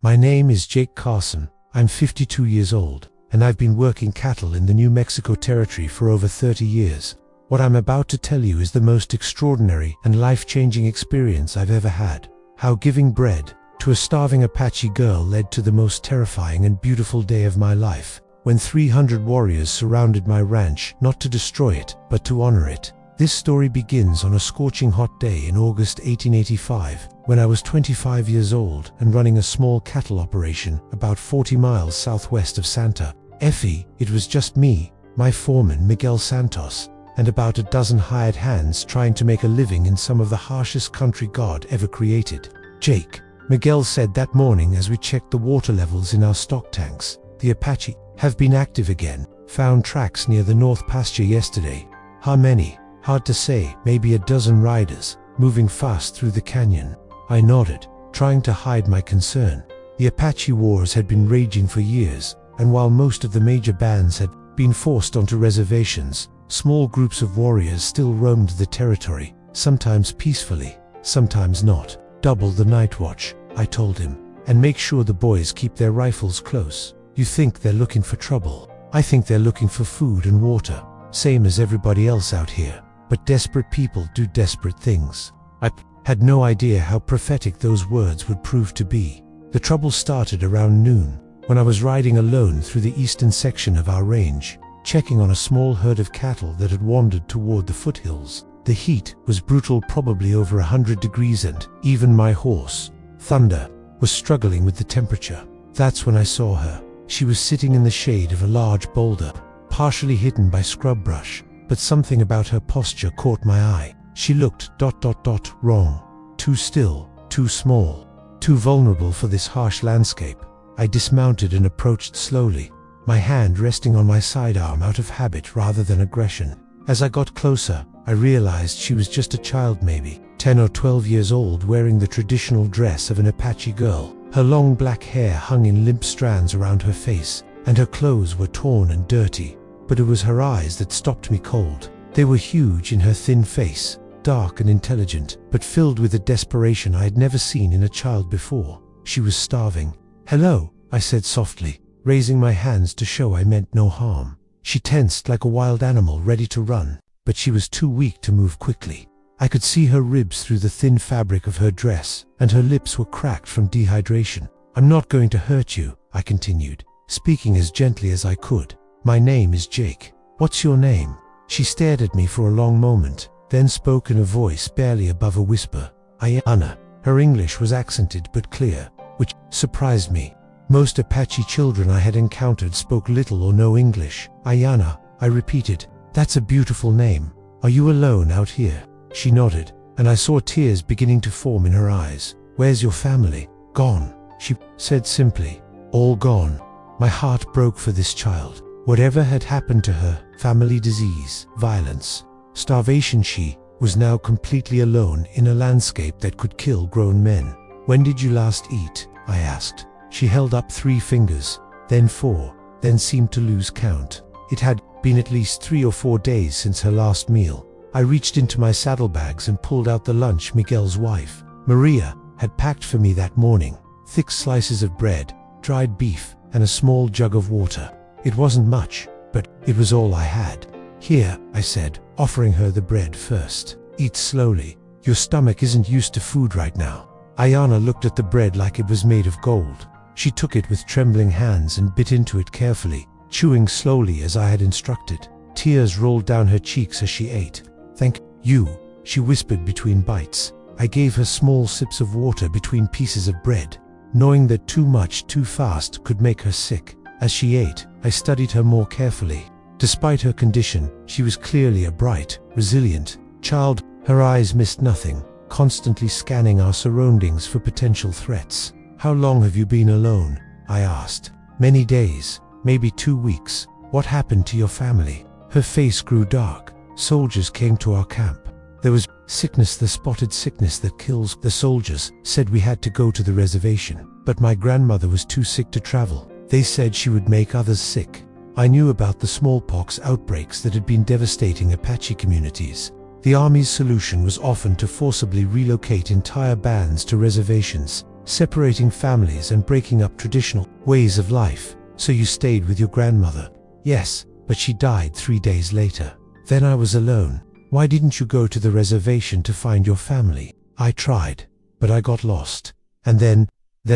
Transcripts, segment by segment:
My name is Jake Carson. I'm 52 years old, and I've been working cattle in the New Mexico Territory for over 30 years. What I'm about to tell you is the most extraordinary and life-changing experience I've ever had. How giving bread to a starving Apache girl led to the most terrifying and beautiful day of my life, when 300 warriors surrounded my ranch, not to destroy it, but to honor it. This story begins on a scorching hot day in August 1885, when I was 25 years old and running a small cattle operation about 40 miles southwest of Santos. It was just me, my foreman Miguel Santos, and about a dozen hired hands trying to make a living in some of the harshest country God ever created. Jake, Miguel said that morning as we checked the water levels in our stock tanks. The Apache have been active again. Found tracks near the north pasture yesterday. How many? Hard to say, maybe a dozen riders, moving fast through the canyon. I nodded, trying to hide my concern. The Apache wars had been raging for years, and while most of the major bands had been forced onto reservations, small groups of warriors still roamed the territory, sometimes peacefully, sometimes not. Double the night watch, I told him, and make sure the boys keep their rifles close. You think they're looking for trouble? I think they're looking for food and water, same as everybody else out here. But desperate people do desperate things. I had no idea how prophetic those words would prove to be. The trouble started around noon, when I was riding alone through the eastern section of our range, checking on a small herd of cattle that had wandered toward the foothills. The heat was brutal, probably over 100 degrees, and even my horse, Thunder, was struggling with the temperature. That's when I saw her. She was sitting in the shade of a large boulder, partially hidden by scrub brush. But something about her posture caught my eye. She looked wrong. Too still, too small, too vulnerable for this harsh landscape. I dismounted and approached slowly, my hand resting on my sidearm out of habit rather than aggression. As I got closer, I realized she was just a child, maybe 10 or 12 years old, wearing the traditional dress of an Apache girl. Her long black hair hung in limp strands around her face, and her clothes were torn and dirty. But it was her eyes that stopped me cold. They were huge in her thin face, dark and intelligent, but filled with a desperation I had never seen in a child before. She was starving. "Hello," I said softly, raising my hands to show I meant no harm. She tensed like a wild animal ready to run, but she was too weak to move quickly. I could see her ribs through the thin fabric of her dress, and her lips were cracked from dehydration. "I'm not going to hurt you," I continued, speaking as gently as I could. "My name is Jake. What's your name?" She stared at me for a long moment, then spoke in a voice barely above a whisper. "Ayana." Her English was accented but clear, which surprised me. Most Apache children I had encountered spoke little or no English. "Ayana," I repeated. "That's a beautiful name. Are you alone out here?" She nodded, and I saw tears beginning to form in her eyes. "Where's your family?" "Gone," she said simply. "All gone." My heart broke for this child. Whatever had happened to her, family disease, violence, starvation, she was now completely alone in a landscape that could kill grown men. "When did you last eat?" I asked. She held up 3 fingers, then 4, then seemed to lose count. It had been at least 3 or 4 days since her last meal. I reached into my saddlebags and pulled out the lunch Miguel's wife, Maria, had packed for me that morning. Thick slices of bread, dried beef, and a small jug of water. It wasn't much, but it was all I had. "Here," I said, offering her the bread first. "Eat slowly. Your stomach isn't used to food right now." Ayana looked at the bread like it was made of gold. She took it with trembling hands and bit into it carefully, chewing slowly as I had instructed. Tears rolled down her cheeks as she ate. "Thank you," she whispered between bites. I gave her small sips of water between pieces of bread, knowing that too much too fast could make her sick. As she ate, I studied her more carefully. Despite her condition, she was clearly a bright, resilient child. Her eyes missed nothing, constantly scanning our surroundings for potential threats. "How long have you been alone?" I asked. "Many days, maybe 2 weeks. What happened to your family?" Her face grew dark. "Soldiers came to our camp. There was sickness, the spotted sickness that kills. The soldiers said we had to go to the reservation, but my grandmother was too sick to travel. They said she would make others sick." I knew about the smallpox outbreaks that had been devastating Apache communities. The Army's solution was often to forcibly relocate entire bands to reservations, separating families and breaking up traditional ways of life. So you stayed with your grandmother? Yes, but she died 3 days later. Then I was alone. Why didn't you go to the reservation to find your family? I tried, but I got lost. And then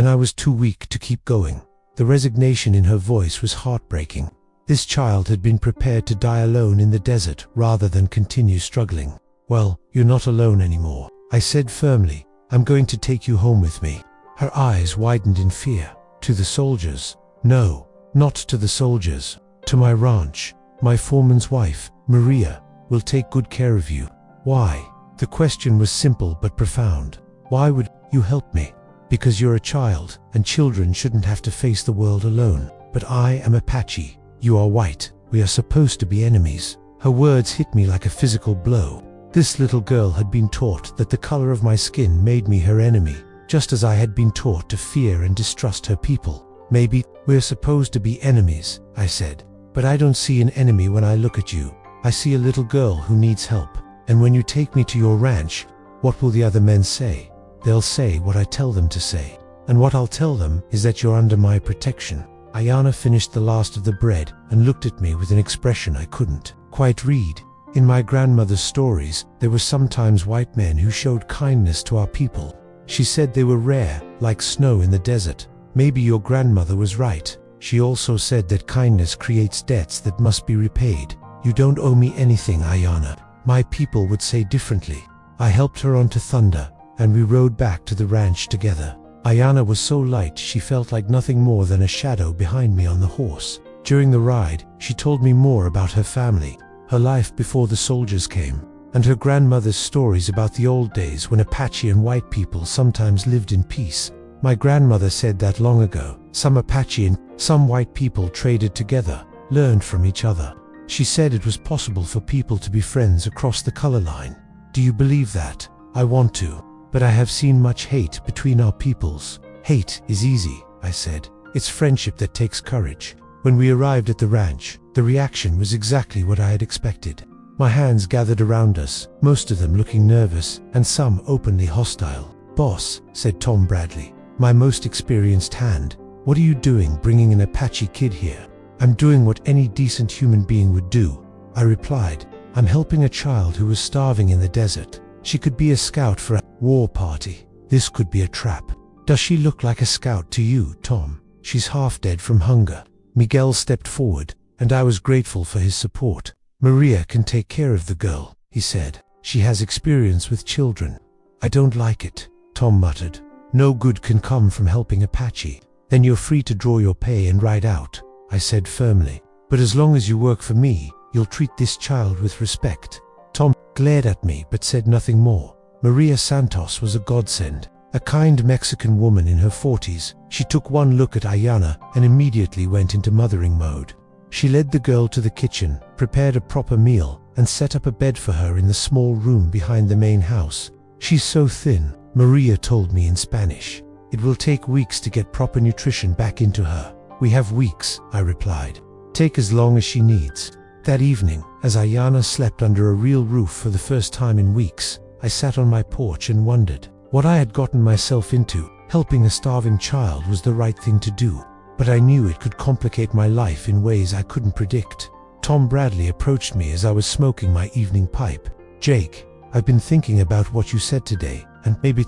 I was too weak to keep going. The resignation in her voice was heartbreaking. This child had been prepared to die alone in the desert rather than continue struggling. Well, you're not alone anymore, I said firmly. I'm going to take you home with me. Her eyes widened in fear. To the soldiers? No, not to the soldiers. To my ranch. My foreman's wife, Maria, will take good care of you. Why? The question was simple but profound. Why would you help me? Because you're a child, and children shouldn't have to face the world alone. But I am Apache. You are white. We are supposed to be enemies. Her words hit me like a physical blow. This little girl had been taught that the color of my skin made me her enemy, just as I had been taught to fear and distrust her people. Maybe we're supposed to be enemies, I said. But I don't see an enemy when I look at you. I see a little girl who needs help. And when you take me to your ranch, what will the other men say? They'll say what I tell them to say. And what I'll tell them is that you're under my protection. Ayana finished the last of the bread and looked at me with an expression I couldn't quite read. In my grandmother's stories, there were sometimes white men who showed kindness to our people. She said they were rare, like snow in the desert. Maybe your grandmother was right. She also said that kindness creates debts that must be repaid. You don't owe me anything, Ayana. My people would say differently. I helped her onto Thunder, and we rode back to the ranch together. Ayana was so light she felt like nothing more than a shadow behind me on the horse. During the ride, she told me more about her family, her life before the soldiers came, and her grandmother's stories about the old days when Apache and white people sometimes lived in peace. My grandmother said that long ago, some Apache and some white people traded together, learned from each other. She said it was possible for people to be friends across the color line. Do you believe that? I want to. But I have seen much hate between our peoples. Hate is easy, I said. It's friendship that takes courage. When we arrived at the ranch, the reaction was exactly what I had expected. My hands gathered around us, most of them looking nervous, and some openly hostile. Boss, said Tom Bradley, my most experienced hand, what are you doing bringing an Apache kid here? I'm doing what any decent human being would do, I replied. I'm helping a child who was starving in the desert. She could be a scout for a war party. This could be a trap. Does she look like a scout to you, Tom? She's half dead from hunger. Miguel stepped forward, and I was grateful for his support. Maria can take care of the girl, he said. She has experience with children. I don't like it, Tom muttered. No good can come from helping Apache. Then you're free to draw your pay and ride out, I said firmly. But as long as you work for me, you'll treat this child with respect. Tom glared at me but said nothing more. Maria Santos was a godsend. A kind Mexican woman in her 40s, she took one look at Ayana and immediately went into mothering mode. She led the girl to the kitchen, prepared a proper meal, and set up a bed for her in the small room behind the main house. She's so thin, Maria told me in Spanish. It will take weeks to get proper nutrition back into her. We have weeks, I replied. Take as long as she needs. That evening, as Ayana slept under a real roof for the first time in weeks, I sat on my porch and wondered what I had gotten myself into. Helping a starving child was the right thing to do, but I knew it could complicate my life in ways I couldn't predict. Tom Bradley approached me as I was smoking my evening pipe. Jake, I've been thinking about what you said today, and maybe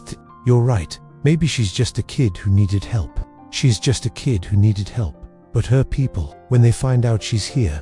you're right. Maybe she's just a kid who needed help. She's just a kid who needed help. But her people, when they find out she's here, ...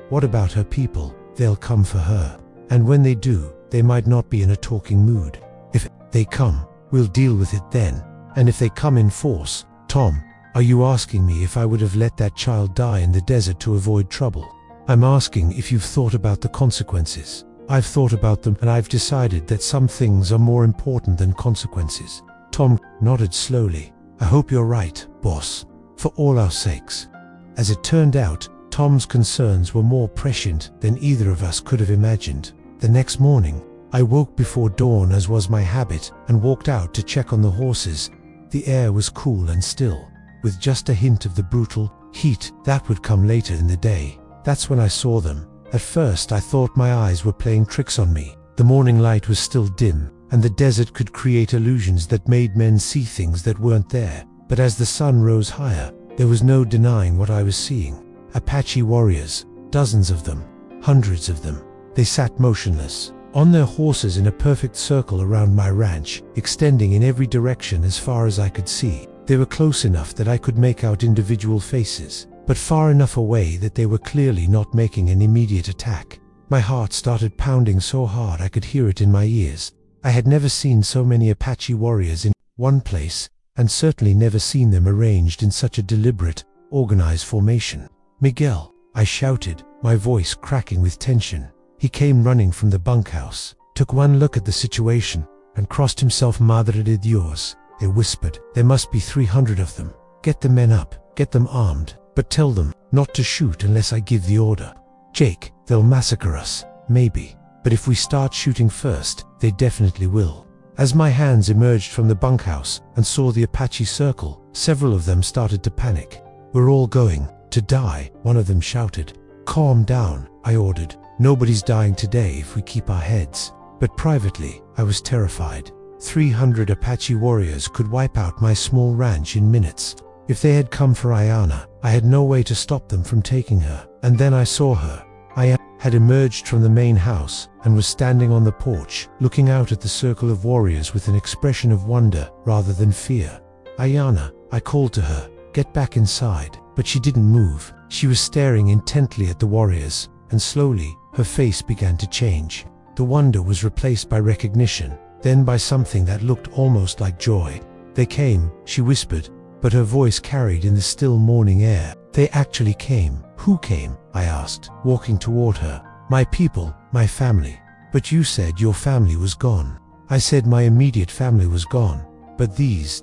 What about her people? They'll come for her. And when they do, they might not be in a talking mood. If they come, we'll deal with it then. And if they come in force, Tom, are you asking me if I would have let that child die in the desert to avoid trouble? I'm asking if you've thought about the consequences. I've thought about them and I've decided that some things are more important than consequences. Tom nodded slowly. I hope you're right, boss. For all our sakes. As it turned out, Tom's concerns were more prescient than either of us could have imagined. The next morning, I woke before dawn as was my habit and walked out to check on the horses. The air was cool and still, with just a hint of the brutal heat that would come later in the day. That's when I saw them. At first I thought my eyes were playing tricks on me. The morning light was still dim, and the desert could create illusions that made men see things that weren't there. But as the sun rose higher, there was no denying what I was seeing. Apache warriors, dozens of them, hundreds of them. They sat motionless, on their horses in a perfect circle around my ranch, extending in every direction as far as I could see. They were close enough that I could make out individual faces, but far enough away that they were clearly not making an immediate attack. My heart started pounding so hard I could hear it in my ears. I had never seen so many Apache warriors in one place, and certainly never seen them arranged in such a deliberate, organized formation. "Miguel," I shouted, my voice cracking with tension. He came running from the bunkhouse, took one look at the situation, and crossed himself. "Madre de Dios," they whispered. "There must be 300 of them. Get the men up, get them armed, but tell them not to shoot unless I give the order. Jake, they'll massacre us, maybe, but if we start shooting first, they definitely will." As my hands emerged from the bunkhouse and saw the Apache circle, several of them started to panic. "We're all going to die," one of them shouted. "Calm down," I ordered. "Nobody's dying today if we keep our heads." But privately, I was terrified. 300 Apache warriors could wipe out my small ranch in minutes. If they had come for Ayana, I had no way to stop them from taking her. And then I saw her. Ayana had emerged from the main house and was standing on the porch, looking out at the circle of warriors with an expression of wonder rather than fear. "Ayana," I called to her, "get back inside." But she didn't move. She was staring intently at the warriors, and slowly, her face began to change. The wonder was replaced by recognition, then by something that looked almost like joy. "They came," she whispered, but her voice carried in the still morning air. "They actually came." "Who came?" I asked, walking toward her. "My people, my family." "But you said your family was gone." "I said my immediate family was gone, but these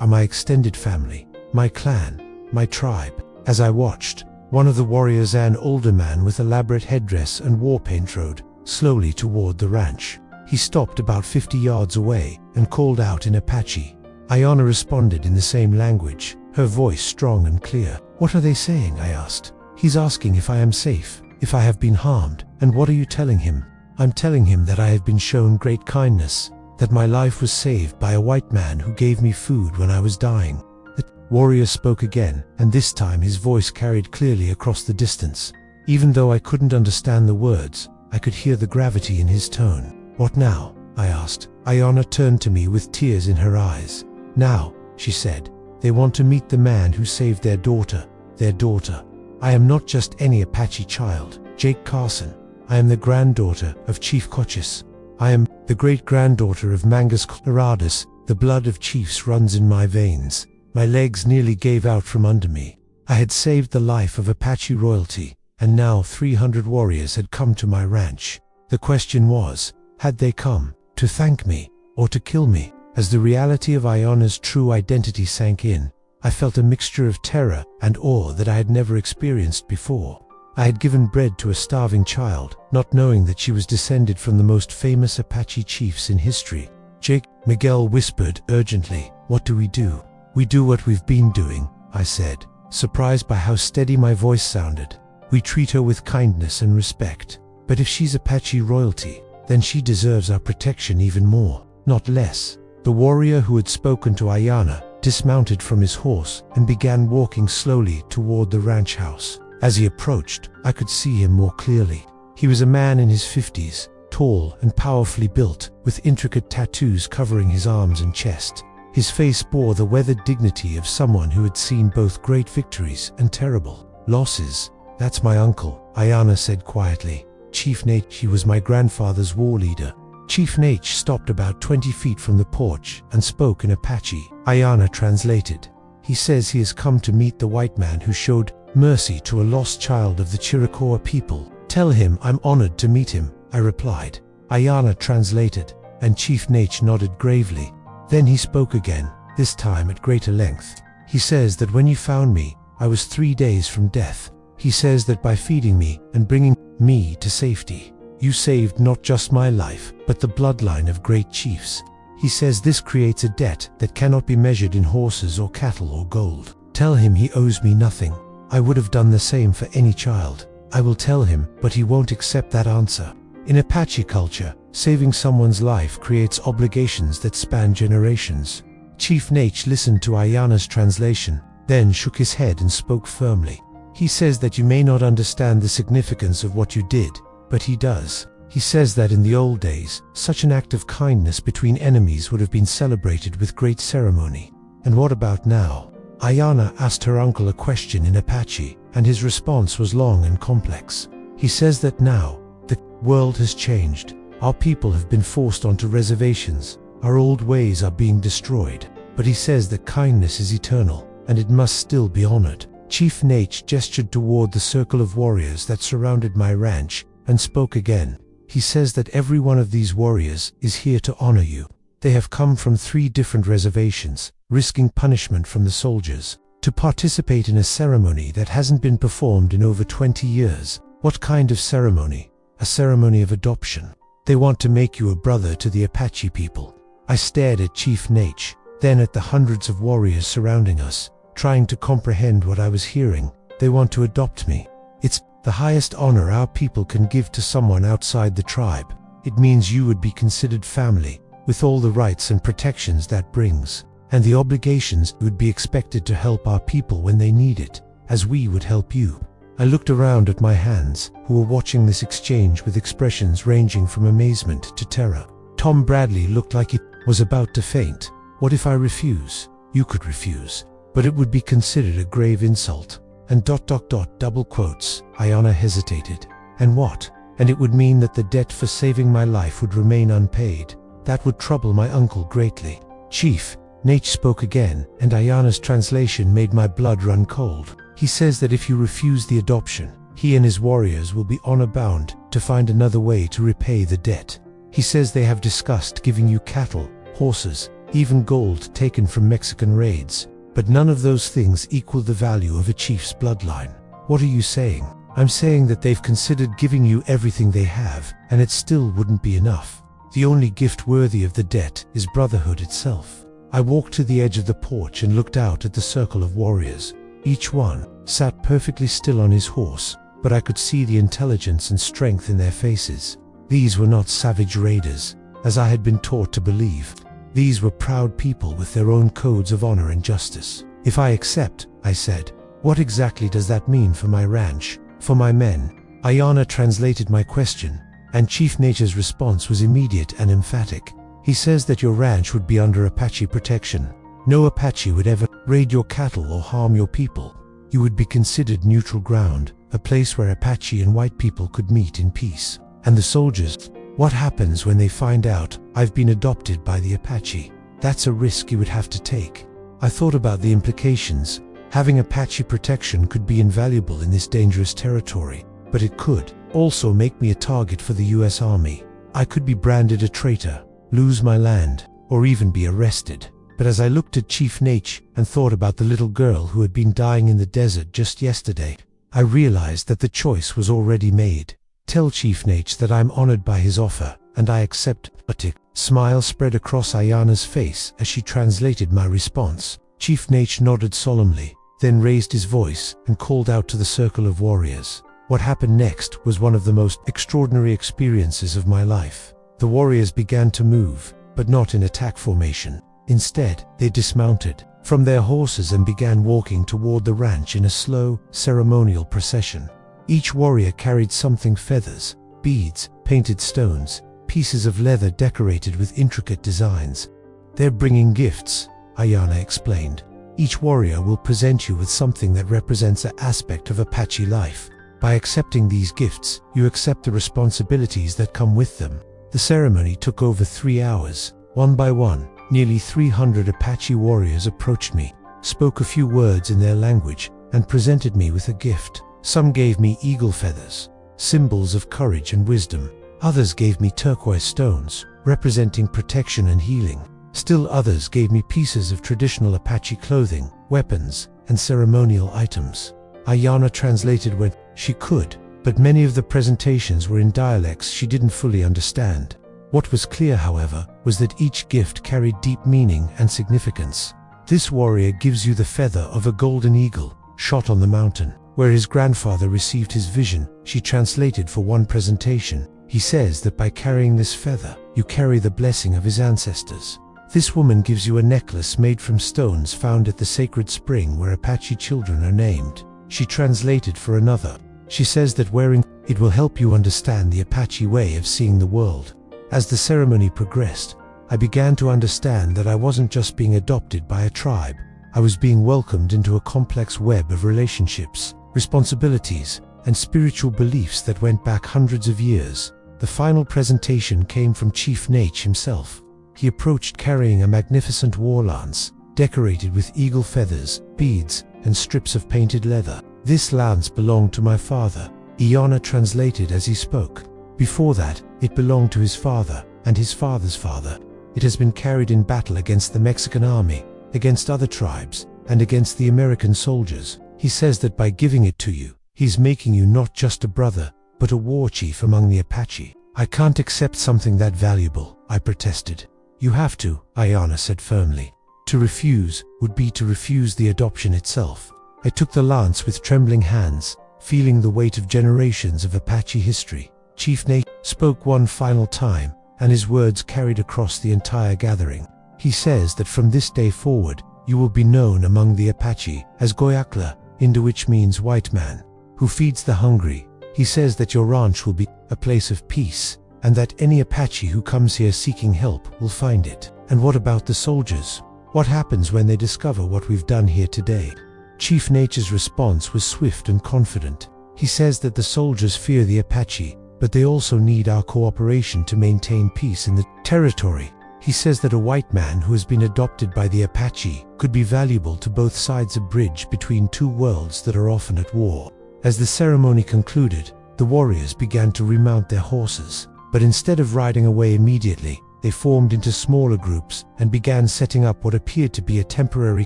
are my extended family, my clan, my tribe." As I watched, one of the warriors, an older man with elaborate headdress and war paint, rode slowly toward the ranch. He stopped about 50 yards away and called out in Apache. Ayana responded in the same language, her voice strong and clear. "What are they saying?" I asked. "He's asking if I am safe, if I have been harmed." "And what are you telling him?" "I'm telling him that I have been shown great kindness, that my life was saved by a white man who gave me food when I was dying." The warrior spoke again, and this time his voice carried clearly across the distance. Even though I couldn't understand the words, I could hear the gravity in his tone. "What now?" I asked. Ayana turned to me with tears in her eyes. "Now," she said, "they want to meet the man who saved their daughter. Their daughter. I am not just any Apache child, Jake Carson. I am the granddaughter of Chief Cochise. I am the great-granddaughter of Mangus Coloradus. The blood of chiefs runs in my veins." My legs nearly gave out from under me. I had saved the life of Apache royalty, and now 300 warriors had come to my ranch. The question was, had they come to thank me or to kill me? As the reality of Ayana's true identity sank in, I felt a mixture of terror and awe that I had never experienced before. I had given bread to a starving child, not knowing that she was descended from the most famous Apache chiefs in history. "Jake," Miguel whispered urgently, "what do we do?" "We do what we've been doing," I said, surprised by how steady my voice sounded. "We treat her with kindness and respect. But if she's Apache royalty, then she deserves our protection even more, not less." The warrior who had spoken to Ayana dismounted from his horse and began walking slowly toward the ranch house. As he approached, I could see him more clearly. He was a man in his 50s, tall and powerfully built, with intricate tattoos covering his arms and chest. His face bore the weathered dignity of someone who had seen both great victories and terrible losses. "That's my uncle," Ayana said quietly. "Chief Nate. He was my grandfather's war leader." Chief Nate stopped about 20 feet from the porch and spoke in Apache. Ayana translated. "He says he has come to meet the white man who showed mercy to a lost child of the Chiricahua people. Tell him I'm honored to meet him," I replied. Ayana translated, and Chief Nate nodded gravely. Then he spoke again, this time at greater length. "He says that when you found me, I was 3 days from death. He says that by feeding me and bringing me to safety, you saved not just my life, but the bloodline of great chiefs. He says this creates a debt that cannot be measured in horses or cattle or gold. Tell him he owes me nothing. I would have done the same for any child. I will tell him, but he won't accept that answer." In Apache culture, saving someone's life creates obligations that span generations. Chief Nate listened to Ayana's translation, then shook his head and spoke firmly. He says that you may not understand the significance of what you did, but he does. He says that in the old days, such an act of kindness between enemies would have been celebrated with great ceremony. And what about now? Ayana asked her uncle a question in Apache, and his response was long and complex. He says that now, the world has changed. Our people have been forced onto reservations. Our old ways are being destroyed. But he says that kindness is eternal, and it must still be honored. Chief Nate gestured toward the circle of warriors that surrounded my ranch, and spoke again. He says that every one of these warriors is here to honor you. They have come from 3 different reservations, risking punishment from the soldiers, to participate in a ceremony that hasn't been performed in over 20 years. What kind of ceremony? A ceremony of adoption. They want to make you a brother to the Apache people. I stared at Chief Nate, then at the hundreds of warriors surrounding us, trying to comprehend what I was hearing. They want to adopt me. It's the highest honor our people can give to someone outside the tribe. It means you would be considered family, with all the rights and protections that brings, and the obligations would be expected to help our people when they need it, as we would help you. I looked around at my hands, who were watching this exchange with expressions ranging from amazement to terror. Tom Bradley looked like he was about to faint. What if I refuse? You could refuse, but it would be considered a grave insult. And ... double quotes. Ayana hesitated. And what? And it would mean that the debt for saving my life would remain unpaid. That would trouble my uncle greatly. Chief Nate spoke again, and Ayana's translation made my blood run cold. He says that if you refuse the adoption, he and his warriors will be honor-bound to find another way to repay the debt. He says they have discussed giving you cattle, horses, even gold taken from Mexican raids. But none of those things equal the value of a chief's bloodline. What are you saying? I'm saying that they've considered giving you everything they have, and it still wouldn't be enough. The only gift worthy of the debt is brotherhood itself. I walked to the edge of the porch and looked out at the circle of warriors. Each one sat perfectly still on his horse, but I could see the intelligence and strength in their faces. These were not savage raiders, as I had been taught to believe. These were proud people with their own codes of honor and justice. If I accept, I said, what exactly does that mean for my ranch, for my men? Ayana translated my question, and Chief Nate's response was immediate and emphatic. He says that your ranch would be under Apache protection. No Apache would ever raid your cattle or harm your people. You would be considered neutral ground, a place where Apache and white people could meet in peace. And the soldiers, what happens when they find out I've been adopted by the Apache? That's a risk you would have to take. I thought about the implications. Having Apache protection could be invaluable in this dangerous territory, but it could also make me a target for the US Army. I could be branded a traitor, lose my land, or even be arrested. But as I looked at Chief Nate and thought about the little girl who had been dying in the desert just yesterday, I realized that the choice was already made. Tell Chief Nate that I'm honored by his offer, and I accept. A smile spread across Ayana's face as she translated my response. Chief Nate nodded solemnly, then raised his voice and called out to the circle of warriors. What happened next was one of the most extraordinary experiences of my life. The warriors began to move, but not in attack formation. Instead, they dismounted from their horses and began walking toward the ranch in a slow, ceremonial procession. Each warrior carried something: feathers, beads, painted stones, pieces of leather decorated with intricate designs. They're bringing gifts, Ayana explained. Each warrior will present you with something that represents an aspect of Apache life. By accepting these gifts, you accept the responsibilities that come with them. The ceremony took over 3 hours. One by one, nearly 300 Apache warriors approached me, spoke a few words in their language, and presented me with a gift. Some gave me eagle feathers, symbols of courage and wisdom. Others gave me turquoise stones, representing protection and healing. Still others gave me pieces of traditional Apache clothing, weapons, and ceremonial items. Ayana translated when she could, but many of the presentations were in dialects she didn't fully understand. What was clear, however, was that each gift carried deep meaning and significance. This warrior gives you the feather of a golden eagle, shot on the mountain, where his grandfather received his vision, she translated for one presentation. He says that by carrying this feather, you carry the blessing of his ancestors. This woman gives you a necklace made from stones found at the sacred spring where Apache children are named. She translated for another. She says that wearing it will help you understand the Apache way of seeing the world. As the ceremony progressed, I began to understand that I wasn't just being adopted by a tribe. I was being welcomed into a complex web of relationships, responsibilities, and spiritual beliefs that went back hundreds of years. The final presentation came from Chief Nate himself. He approached carrying a magnificent war lance, decorated with eagle feathers, beads, and strips of painted leather. This lance belonged to my father, Iana translated as he spoke. Before that, it belonged to his father and his father's father. It has been carried in battle against the Mexican army, against other tribes, and against the American soldiers. He says that by giving it to you, he's making you not just a brother, but a war chief among the Apache. I can't accept something that valuable, I protested. You have to, Iana said firmly. To refuse would be to refuse the adoption itself. I took the lance with trembling hands, feeling the weight of generations of Apache history. Chief Nate spoke one final time, and his words carried across the entire gathering. He says that from this day forward, you will be known among the Apache as Goyakla, which means white man, who feeds the hungry. He says that your ranch will be a place of peace, and that any Apache who comes here seeking help will find it. And what about the soldiers? What happens when they discover what we've done here today? Chief Nature's response was swift and confident. He says that the soldiers fear the Apache, but they also need our cooperation to maintain peace in the territory. He says that a white man who has been adopted by the Apache could be valuable to both sides, a bridge between two worlds that are often at war. As the ceremony concluded, the warriors began to remount their horses, but instead of riding away immediately, they formed into smaller groups and began setting up what appeared to be a temporary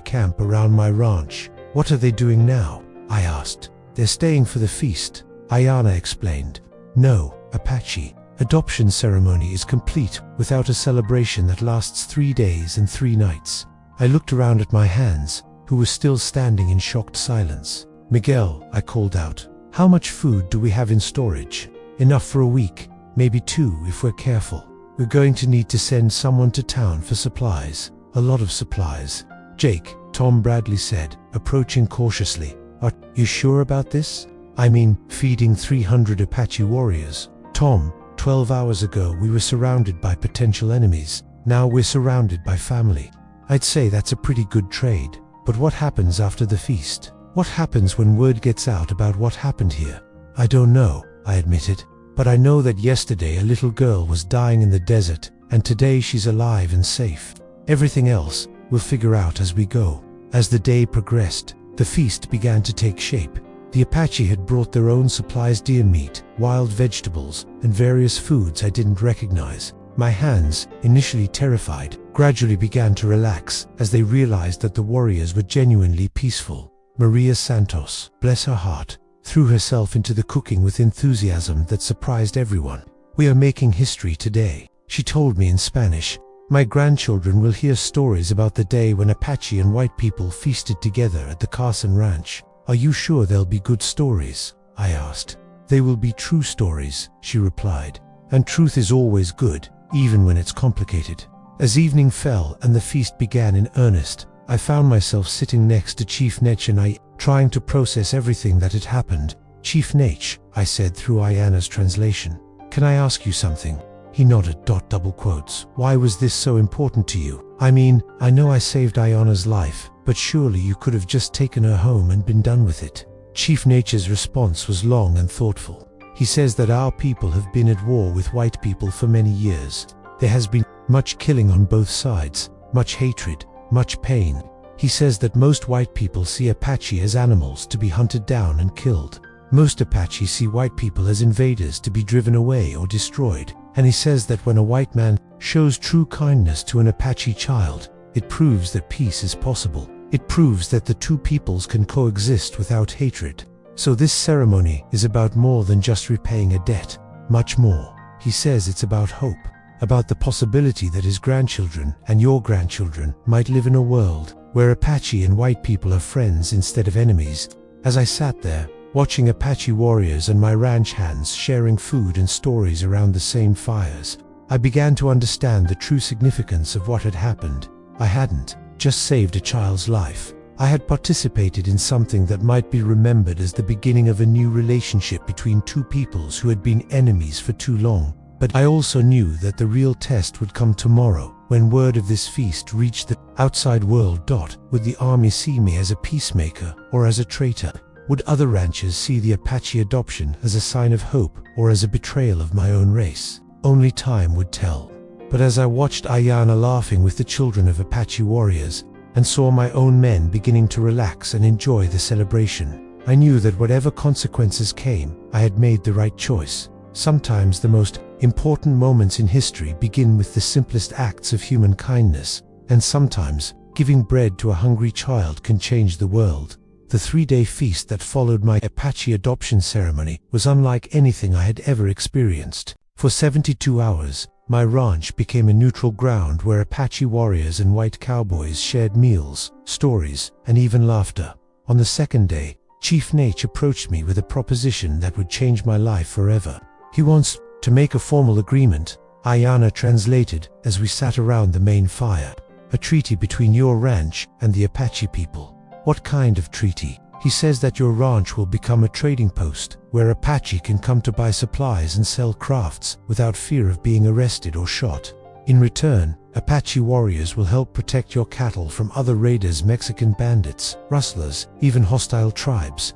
camp around my ranch. What are they doing now? I asked. They're staying for the feast, Iana explained. No, Apache. Adoption ceremony is complete without a celebration that lasts 3 days and 3 nights. I looked around at my hands, who were still standing in shocked silence. Miguel, I called out. How much food do we have in storage? Enough for a week, maybe 2 if we're careful. We're going to need to send someone to town for supplies. A lot of supplies. Jake, Tom Bradley said, approaching cautiously. Are you sure about this? I mean, feeding 300 Apache warriors. Tom, 12 hours ago we were surrounded by potential enemies. Now we're surrounded by family. I'd say that's a pretty good trade. But what happens after the feast? What happens when word gets out about what happened here? I don't know, I admitted. But I know that yesterday a little girl was dying in the desert, and today she's alive and safe. Everything else we'll figure out as we go. As the day progressed, the feast began to take shape. The Apache had brought their own supplies: deer meat, wild vegetables, and various foods I didn't recognize. My hands, initially terrified, gradually began to relax as they realized that the warriors were genuinely peaceful. Maria Santos, bless her heart, threw herself into the cooking with enthusiasm that surprised everyone. We are making history today, she told me in Spanish. My grandchildren will hear stories about the day when Apache and white people feasted together at the Carson Ranch. Are you sure they'll be good stories? I asked. They will be true stories, she replied. And truth is always good, even when it's complicated. As evening fell and the feast began in earnest, I found myself sitting next to Chief Nate and I, trying to process everything that had happened. Chief Nate, I said through Iana's translation. Can I ask you something? He nodded. Double quotes. Why was this so important to you? I mean, I know I saved Iana's life, but surely you could have just taken her home and been done with it. Chief Nate's response was long and thoughtful. He says that our people have been at war with white people for many years. There has been much killing on both sides, much hatred, much pain. He says that most white people see Apache as animals to be hunted down and killed. Most Apache see white people as invaders to be driven away or destroyed. And he says that when a white man shows true kindness to an Apache child, it proves that peace is possible. It proves that the two peoples can coexist without hatred. So this ceremony is about more than just repaying a debt, much more. He says it's about hope, about the possibility that his grandchildren and your grandchildren might live in a world where Apache and white people are friends instead of enemies. As I sat there, watching Apache warriors and my ranch hands sharing food and stories around the same fires. I began to understand the true significance of what had happened. I hadn't just saved a child's life. I had participated in something that might be remembered as the beginning of a new relationship between two peoples who had been enemies for too long. But I also knew that the real test would come tomorrow, when word of this feast reached the outside world. Would the army see me as a peacemaker or as a traitor? Would other ranchers see the Apache adoption as a sign of hope or as a betrayal of my own race? Only time would tell. But as I watched Ayana laughing with the children of Apache warriors, and saw my own men beginning to relax and enjoy the celebration, I knew that whatever consequences came, I had made the right choice. Sometimes the most important moments in history begin with the simplest acts of human kindness, and sometimes giving bread to a hungry child can change the world. The 3-day feast that followed my Apache adoption ceremony was unlike anything I had ever experienced. For 72 hours, my ranch became a neutral ground where Apache warriors and white cowboys shared meals, stories, and even laughter. On the second day, Chief Nate approached me with a proposition that would change my life forever. He wants to make a formal agreement, Ayana translated as we sat around the main fire. A treaty between your ranch and the Apache people. What kind of treaty? He says that your ranch will become a trading post where Apache can come to buy supplies and sell crafts without fear of being arrested or shot. In return, Apache warriors will help protect your cattle from other raiders, Mexican bandits, rustlers, even hostile tribes.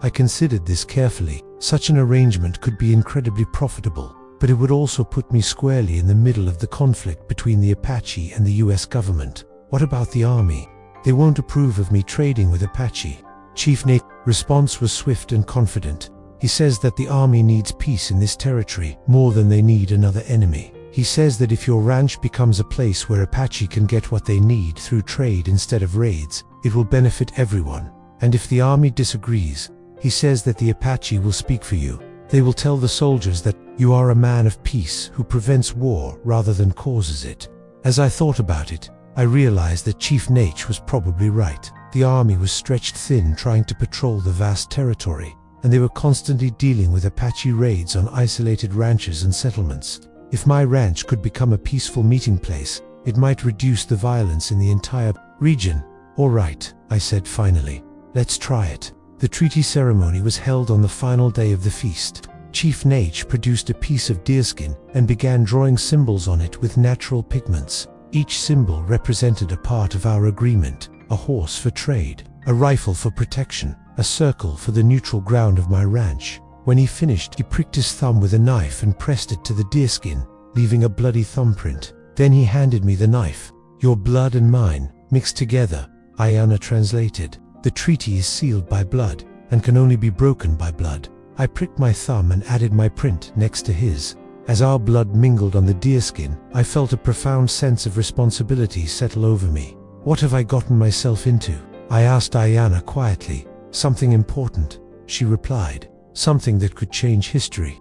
I considered this carefully. Such an arrangement could be incredibly profitable, but it would also put me squarely in the middle of the conflict between the Apache and the US government. What about the army? They won't approve of me trading with Apache. Chief Nate's response was swift and confident. He says that the army needs peace in this territory more than they need another enemy. He says that if your ranch becomes a place where Apache can get what they need through trade instead of raids, it will benefit everyone. And if the army disagrees, he says that the Apache will speak for you. They will tell the soldiers that you are a man of peace who prevents war rather than causes it. As I thought about it, I realized that Chief Nate was probably right. The army was stretched thin trying to patrol the vast territory, and they were constantly dealing with Apache raids on isolated ranches and settlements. If my ranch could become a peaceful meeting place, it might reduce the violence in the entire region. All right, I said finally. Let's try it. The treaty ceremony was held on the final day of the feast. Chief Nate produced a piece of deerskin and began drawing symbols on it with natural pigments. Each symbol represented a part of our agreement: a horse for trade, a rifle for protection, a circle for the neutral ground of my ranch. When he finished, he pricked his thumb with a knife and pressed it to the deerskin, leaving a bloody thumbprint. Then he handed me the knife. Your blood and mine, mixed together, Ayana translated. The treaty is sealed by blood, and can only be broken by blood. I pricked my thumb and added my print next to his. As our blood mingled on the deerskin, I felt a profound sense of responsibility settle over me. What have I gotten myself into? I asked Ayana quietly. Something important, she replied. Something that could change history.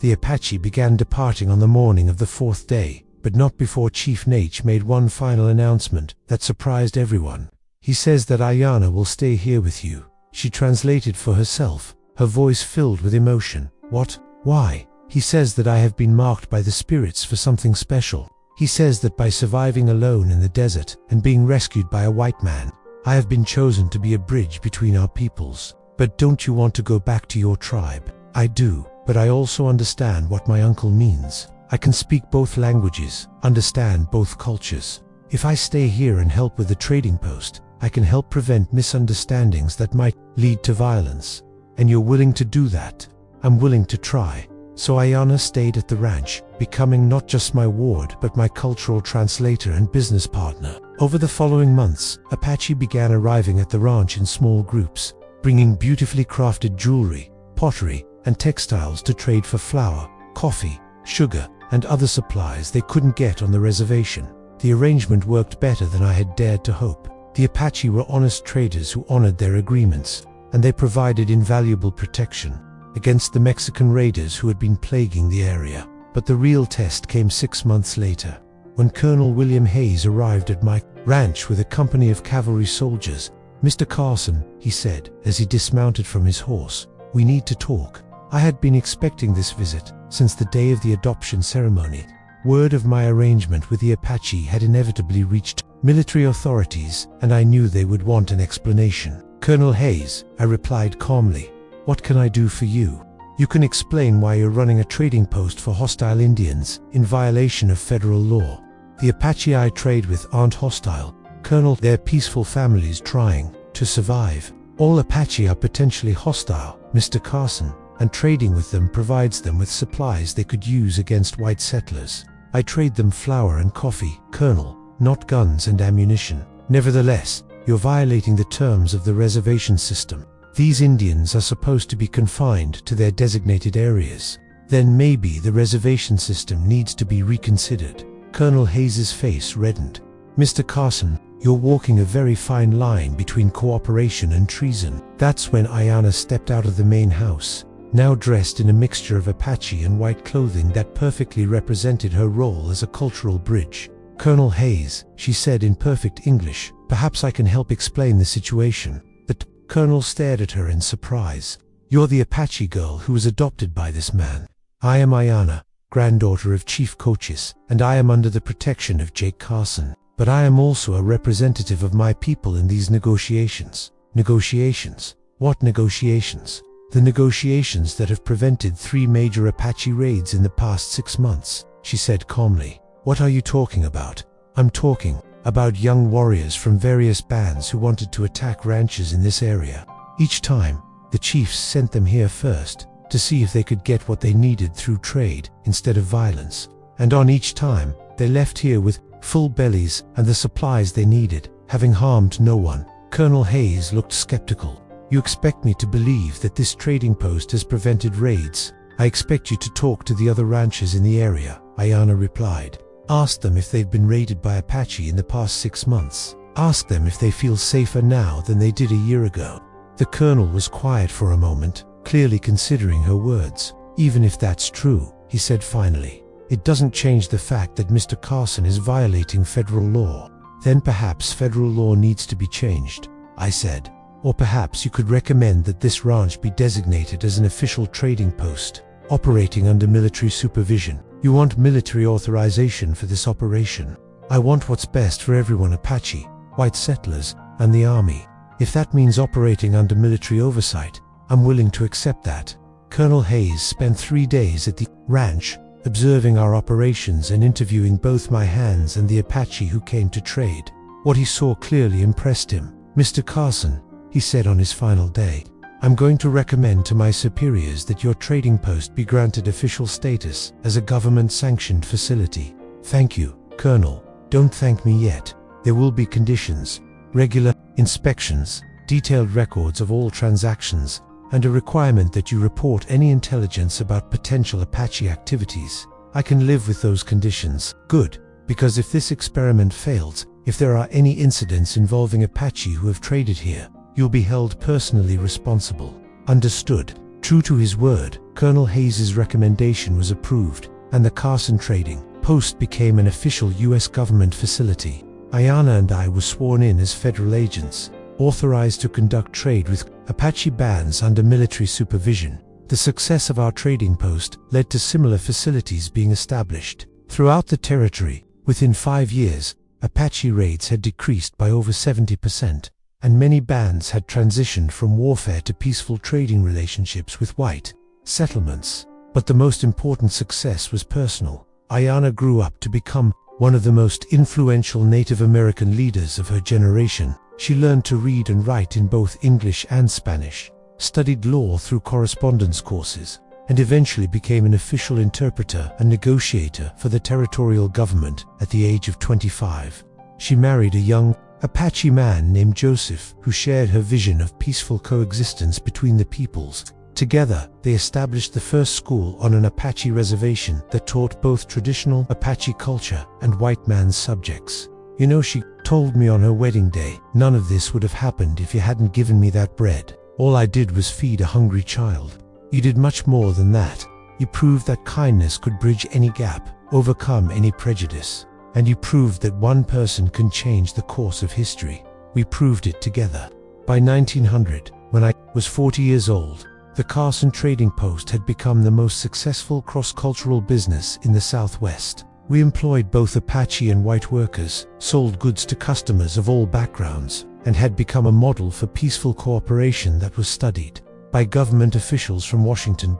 The Apache began departing on the morning of the 4th day, but not before Chief Nate made one final announcement that surprised everyone. He says that Ayana will stay here with you. She translated for herself, her voice filled with emotion. What? Why? He says that I have been marked by the spirits for something special. He says that by surviving alone in the desert and being rescued by a white man, I have been chosen to be a bridge between our peoples. But don't you want to go back to your tribe? I do, but I also understand what my uncle means. I can speak both languages, understand both cultures. If I stay here and help with the trading post, I can help prevent misunderstandings that might lead to violence. And you're willing to do that? I'm willing to try. So Ayana stayed at the ranch, becoming not just my ward but my cultural translator and business partner. Over the following months, Apache began arriving at the ranch in small groups, bringing beautifully crafted jewelry, pottery, and textiles to trade for flour, coffee, sugar, and other supplies they couldn't get on the reservation. The arrangement worked better than I had dared to hope. The Apache were honest traders who honored their agreements, and they provided invaluable protection against the Mexican raiders who had been plaguing the area. But the real test came 6 months later, when Colonel William Hayes arrived at my ranch with a company of cavalry soldiers. Mr. Carson, he said, as he dismounted from his horse, we need to talk. I had been expecting this visit since the day of the adoption ceremony. Word of my arrangement with the Apache had inevitably reached military authorities, and I knew they would want an explanation. Colonel Hayes, I replied calmly, what can I do for you? You can explain why you're running a trading post for hostile Indians in violation of federal law. The Apache I trade with aren't hostile, Colonel. They're peaceful families trying to survive. All Apache are potentially hostile, Mr. Carson, and trading with them provides them with supplies they could use against white settlers. I trade them flour and coffee, Colonel, not guns and ammunition. Nevertheless, you're violating the terms of the reservation system. These Indians are supposed to be confined to their designated areas. Then maybe the reservation system needs to be reconsidered. Colonel Hayes's face reddened. Mr. Carson, you're walking a very fine line between cooperation and treason. That's when Ayanna stepped out of the main house, now dressed in a mixture of Apache and white clothing that perfectly represented her role as a cultural bridge. Colonel Hayes, she said in perfect English, perhaps I can help explain the situation. The Colonel stared at her in surprise. You're the Apache girl who was adopted by this man. I am Ayanna, granddaughter of Chief Cochise, and I am under the protection of Jake Carson. But I am also a representative of my people in these negotiations. Negotiations? What negotiations? The negotiations that have prevented 3 major Apache raids in the past 6 months, she said calmly. What are you talking about? I'm talking about young warriors from various bands who wanted to attack ranches in this area. Each time, the chiefs sent them here first to see if they could get what they needed through trade instead of violence. And on each time, they left here with full bellies and the supplies they needed, having harmed no one. Colonel Hayes looked skeptical. You expect me to believe that this trading post has prevented raids? I expect you to talk to the other ranchers in the area, Ayanna replied. Ask them if they've been raided by Apache in the past 6 months. Ask them if they feel safer now than they did a year ago. The colonel was quiet for a moment, clearly considering her words. Even if that's true, he said finally, it doesn't change the fact that Mr. Carson is violating federal law. Then perhaps federal law needs to be changed, I said. Or perhaps you could recommend that this ranch be designated as an official trading post, operating under military supervision. You want military authorization for this operation. I want what's best for everyone: Apache, white settlers, and the army. If that means operating under military oversight, I'm willing to accept that. Colonel Hayes spent 3 days at the ranch, observing our operations and interviewing both my hands and the Apache who came to trade. What he saw clearly impressed him. Mr. Carson, he said on his final day, I'm going to recommend to my superiors that your trading post be granted official status as a government-sanctioned facility. Thank you, Colonel. Don't thank me yet. There will be conditions, regular inspections, detailed records of all transactions, and a requirement that you report any intelligence about potential Apache activities. I can live with those conditions. Good, because if this experiment fails, if there are any incidents involving Apache who have traded here, you'll be held personally responsible. Understood. True to his word, Colonel Hayes's recommendation was approved, and the Carson Trading Post became an official U.S. government facility. Ayanna and I were sworn in as federal agents, authorized to conduct trade with Apache bands under military supervision. The success of our trading post led to similar facilities being established throughout the territory. Within 5 years, Apache raids had decreased by over 70%. And many bands had transitioned from warfare to peaceful trading relationships with white settlements. But the most important success was personal. Ayanna grew up to become one of the most influential Native American leaders of her generation. She learned to read and write in both English and Spanish, studied law through correspondence courses, and eventually became an official interpreter and negotiator for the territorial government at the age of 25. She married a young Apache man named Joseph, who shared her vision of peaceful coexistence between the peoples. Together, they established the first school on an Apache reservation that taught both traditional Apache culture and white man's subjects. You know, she told me on her wedding day, none of this would have happened if you hadn't given me that bread. All I did was feed a hungry child. You did much more than that. You proved that kindness could bridge any gap, overcome any prejudice. And you proved that one person can change the course of history. We proved it together. By 1900, when I was 40 years old, the Carson trading post had become the most successful cross-cultural business in the Southwest. We employed both Apache and white workers, sold goods to customers of all backgrounds, and had become a model for peaceful cooperation that was studied by government officials from Washington.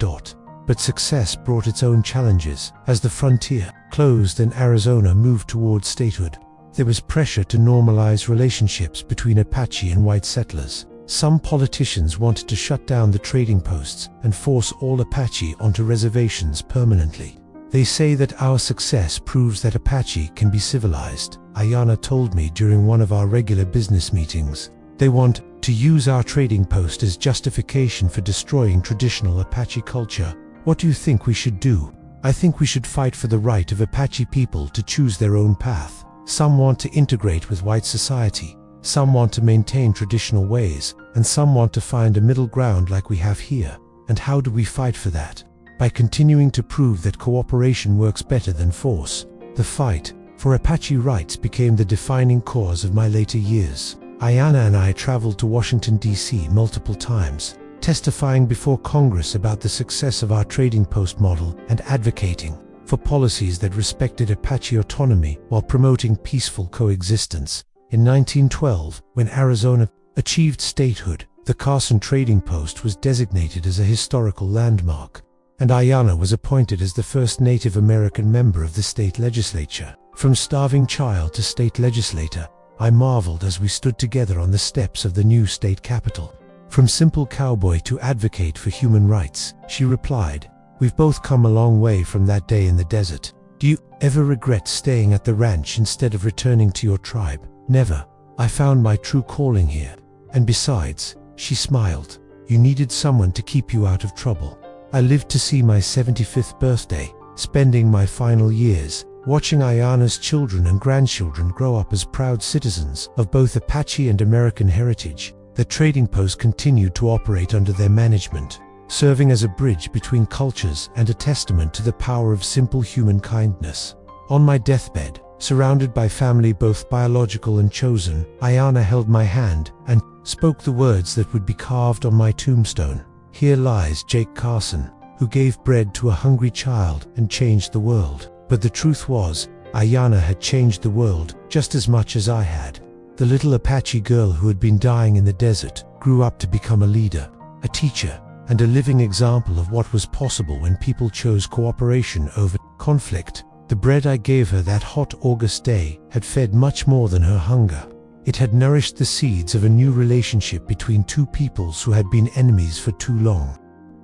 But success brought its own challenges. As the frontier closed and Arizona moved towards statehood, there was pressure to normalize relationships between Apache and white settlers. Some politicians wanted to shut down the trading posts and force all Apache onto reservations permanently. They say that our success proves that Apache can be civilized, Ayanna told me during one of our regular business meetings. They want to use our trading post as justification for destroying traditional Apache culture. What do you think we should do? I think we should fight for the right of Apache people to choose their own path. Some want to integrate with white society, some want to maintain traditional ways, and some want to find a middle ground like we have here. And how do we fight for that? By continuing to prove that cooperation works better than force. The fight for Apache rights became the defining cause of my later years. Ayanna and I traveled to Washington, D.C. multiple times, testifying before Congress about the success of our trading post model and advocating for policies that respected Apache autonomy while promoting peaceful coexistence. In 1912, when Arizona achieved statehood, the Carson trading post was designated as a historical landmark, and Ayanna was appointed as the first Native American member of the state legislature. From starving child to state legislator, I marveled as we stood together on the steps of the new state capitol. From simple cowboy to advocate for human rights, she replied, "We've both come a long way from that day in the desert. Do you ever regret staying at the ranch instead of returning to your tribe?" "Never. I found my true calling here. And besides," she smiled, "you needed someone to keep you out of trouble." I lived to see my 75th birthday, spending my final years watching Ayanna's children and grandchildren grow up as proud citizens of both Apache and American heritage. The trading post continued to operate under their management, serving as a bridge between cultures and a testament to the power of simple human kindness. On my deathbed, surrounded by family both biological and chosen, Ayanna held my hand and spoke the words that would be carved on my tombstone. "Here lies Jake Carson, who gave bread to a hungry child and changed the world." But the truth was, Ayanna had changed the world just as much as I had. The little Apache girl who had been dying in the desert grew up to become a leader, a teacher, and a living example of what was possible when people chose cooperation over conflict. The bread I gave her that hot August day had fed much more than her hunger. It had nourished the seeds of a new relationship between two peoples who had been enemies for too long.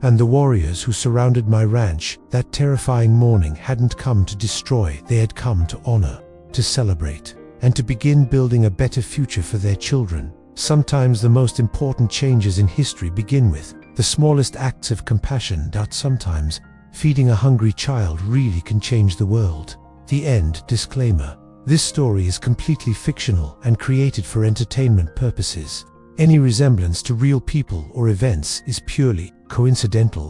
And the warriors who surrounded my ranch that terrifying morning hadn't come to destroy, they had come to honor, to celebrate, and to begin building a better future for their children. Sometimes the most important changes in history begin with the smallest acts of compassion. Sometimes feeding a hungry child really can change the world. The end. Disclaimer. This story is completely fictional and created for entertainment purposes. Any resemblance to real people or events is purely coincidental.